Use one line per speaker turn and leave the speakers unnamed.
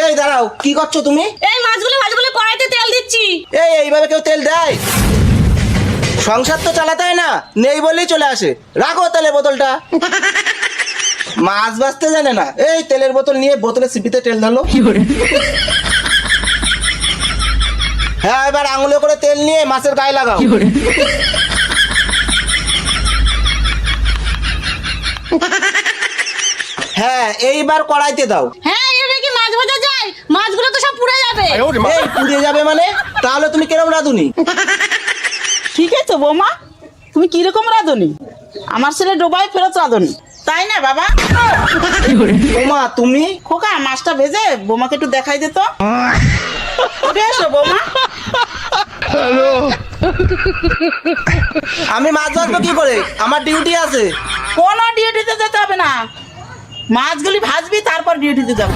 এই দাঁড়াও, কি করছো তুমি?
এই মাছগুলো ভাজগুলো কড়াইতে তেল দিচ্ছি।
এইভাবে কেউ তেল দেয়? সংসার তো চালাতে হয় না, নেই বললেই চলে আসে। রাখো তেলের বোতলটা। মাছ ভাজতে জানে না, এই তেলের বোতল নিয়ে বোতলে সিপিতে তেল ঢালো। হ্যাঁ, এবার আঙুলে করে তেল নিয়ে মাছের গায়ে লাগাও। হ্যাঁ, এইবার কড়াইতে দাও।
হ্যাঁ, এভাবে কি মাছ ভাজা যায়? মাছগুলো তো সব পুড়ে যাবে।
এই পুড়ে যাবে মানে? তাহলে তুমি কেরম রাঁধুনি?
ঠিক আছে বৌমা, তুমি কিরকম রাঁধুনি? আমার ছেলে ডোবায় ফেরত রাঁধুনি, তাই না বাবা?
ওমা তুমি?
খোকা, মাছটা ভেজে বৌমাকে একটু দেখাই দে তো। উঠে এসো বৌমা।
আমি মাছ ভাজবো কি করে? আমার ডিউটি আছে।
কোনো ডিউটিতে যেতে হবে না, মাছগুলি ভাজবি তারপর ডিউটিতে যাবো।